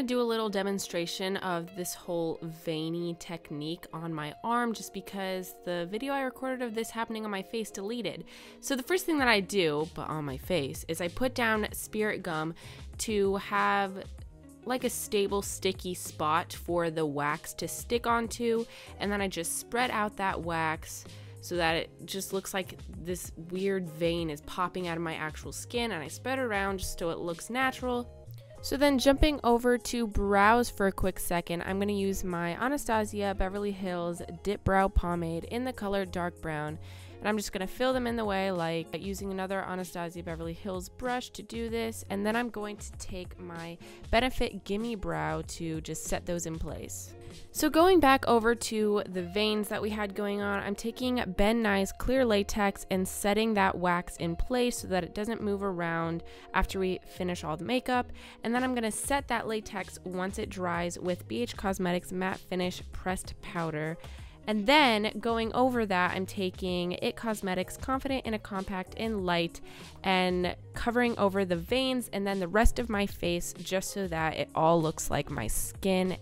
to do a little demonstration of this whole veiny technique on my arm, just because the video I recorded of this happening on my face deleted. So the first thing that I do, but on my face, is I put down spirit gum to have like a stable sticky spot for the wax to stick onto, and then I just spread out that wax so that it just looks like this weird vein is popping out of my actual skin, and I spread it around just so it looks natural. So then jumping over to brows for a quick second, I'm going to use my Anastasia Beverly Hills Dip Brow Pomade in the color dark brown. And I'm just going to fill them in the way, like using another Anastasia Beverly Hills brush to do this. And then I'm going to take my Benefit Gimme Brow to just set those in place. So going back over to the veins that we had going on, I'm taking Ben Nye's clear latex and setting that wax in place so that it doesn't move around after we finish all the makeup. And then I'm going to set that latex once it dries with BH Cosmetics Matte Finish Pressed Powder. And then going over that, I'm taking IT Cosmetics Confident in a Compact in Light and covering over the veins and then the rest of my face just so that it all looks like my skin.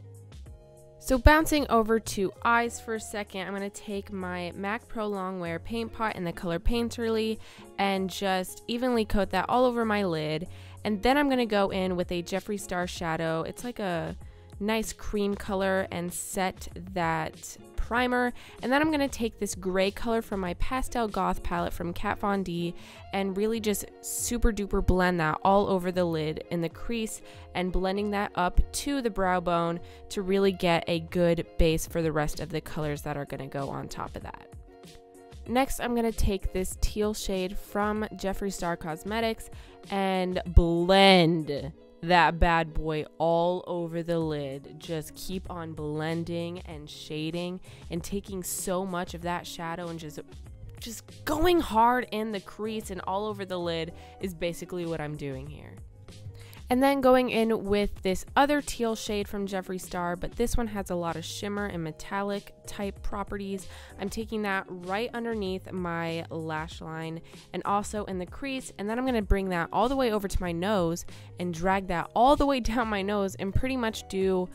So bouncing over to eyes for a second, I'm going to take my MAC Pro Longwear Paint Pot in the color Painterly and just evenly coat that all over my lid. And then I'm going to go in with a Jeffree Star shadow. It's like a nice cream color, and set that primer. And then I'm going to take this gray color from my Pastel Goth palette from Kat Von D and really just super duper blend that all over the lid in the crease, and blending that up to the brow bone to really get a good base for the rest of the colors that are going to go on top of that. Next, I'm going to take this teal shade from Jeffree Star Cosmetics and blend that bad boy all over the lid. Just keep on blending and shading and taking so much of that shadow and just going hard in the crease and all over the lid is basically what I'm doing here. And then going in with this other teal shade from Jeffree Star, but this one has a lot of shimmer and metallic type properties. I'm taking that right underneath my lash line and also in the crease, and then I'm going to bring that all the way over to my nose and drag that all the way down my nose and pretty much do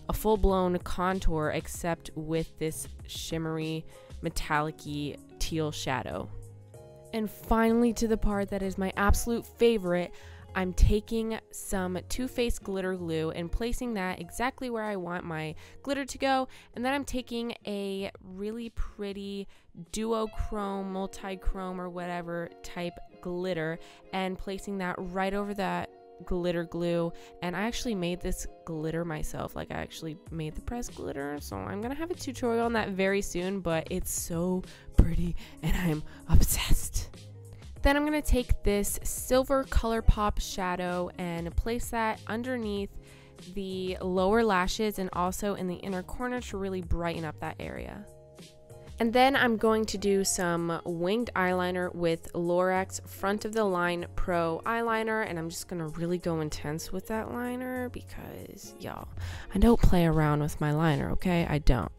a full-blown contour, except with this shimmery metallic-y teal shadow. And finally, to the part that is my absolute favorite, I'm taking some Too Faced glitter glue and placing that exactly where I want my glitter to go. And then I'm taking a really pretty duochrome, multi-chrome or whatever type glitter and placing that right over that glitter glue. And I actually made this glitter myself. Like, I actually made the pressed glitter. So I'm going to have a tutorial on that very soon, but it's so pretty and I'm obsessed. Then I'm going to take this silver Colourpop shadow and place that underneath the lower lashes and also in the inner corner to really brighten up that area. And then I'm going to do some winged eyeliner with Lorax Front of the Line Pro eyeliner, and I'm just going to really go intense with that liner because, y'all, I don't play around with my liner, okay? I don't.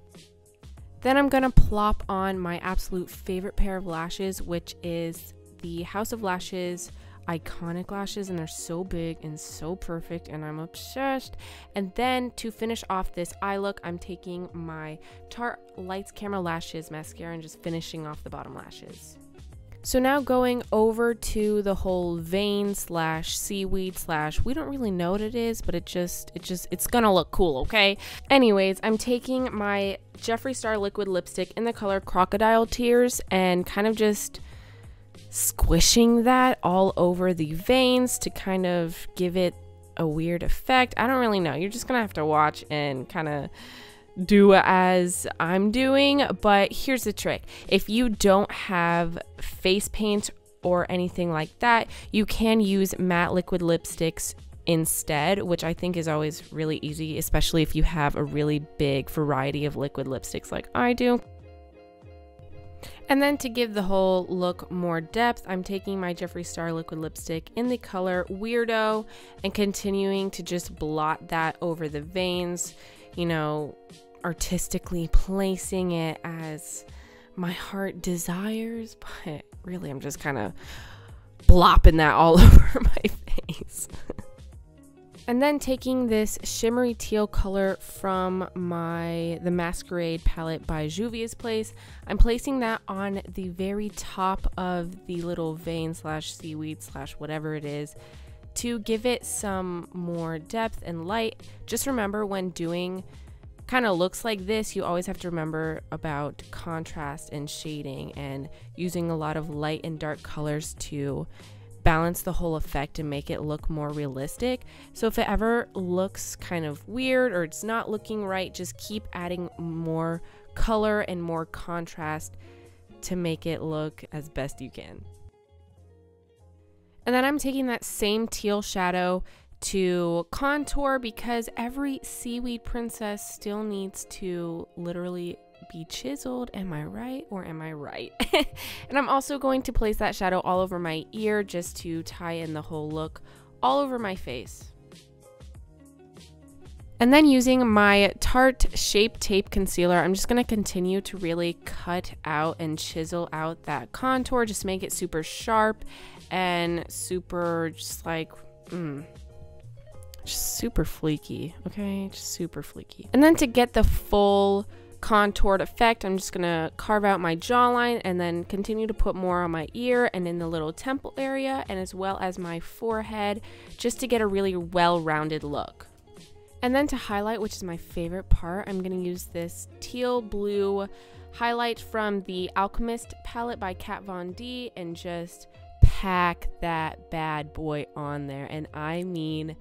Then I'm going to plop on my absolute favorite pair of lashes, which is the House of Lashes iconic lashes, and they're so big and so perfect and I'm obsessed. And then to finish off this eye look, I'm taking my Tarte Lights Camera Lashes mascara and just finishing off the bottom lashes. So now going over to the whole vein slash seaweed slash, we don't really know what it is, but it's gonna look cool, okay? Anyways, I'm taking my Jeffree Star liquid lipstick in the color Crocodile Tears and kind of just squishing that all over the veins to kind of give it a weird effect. I don't really know. You're just gonna have to watch and kind of do as I'm doing. But here's the trick. If you don't have face paint or anything like that, you can use matte liquid lipsticks instead, which I think is always really easy, especially if you have a really big variety of liquid lipsticks like I do. And then to give the whole look more depth, I'm taking my Jeffree Star liquid lipstick in the color Weirdo and continuing to just blot that over the veins, you know, artistically placing it as my heart desires, but really I'm just kind of blopping that all over my face. And then taking this shimmery teal color from the Masquerade palette by Juvia's Place, I'm placing that on the very top of the little vein slash seaweed slash whatever it is to give it some more depth and light. Just remember, when doing kind of looks like this, you always have to remember about contrast and shading and using a lot of light and dark colors to balance the whole effect and make it look more realistic. So if it ever looks kind of weird or it's not looking right, just keep adding more color and more contrast to make it look as best you can. And then I'm taking that same teal shadow to contour, because every seaweed princess still needs to literally be chiseled. Am I right, or am I right? And I'm also going to place that shadow all over my ear just to tie in the whole look all over my face. And then using my Tarte Shape Tape Concealer, I'm just going to continue to really cut out and chisel out that contour, just make it super sharp and super just like, just super fleeky, okay? Just super fleeky. And then to get the full contoured effect, I'm just gonna carve out my jawline and then continue to put more on my ear and in the little temple area, and as well as my forehead, just to get a really well-rounded look. And then to highlight, which is my favorite part, I'm gonna use this teal blue highlight from the Alchemist palette by Kat Von D and just pack that bad boy on there. And I mean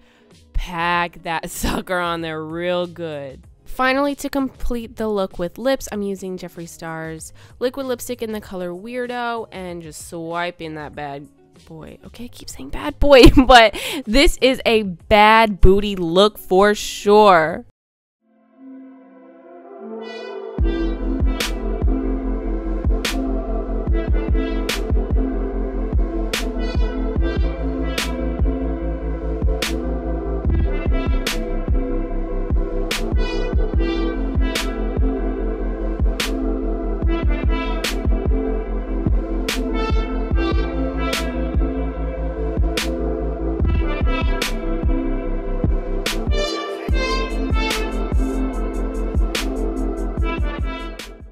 pack that sucker on there real good. Finally, to complete the look with lips, I'm using Jeffree Star's liquid lipstick in the color Weirdo and just swiping that bad boy. Okay, I keep saying bad boy, but this is a bad booty look for sure.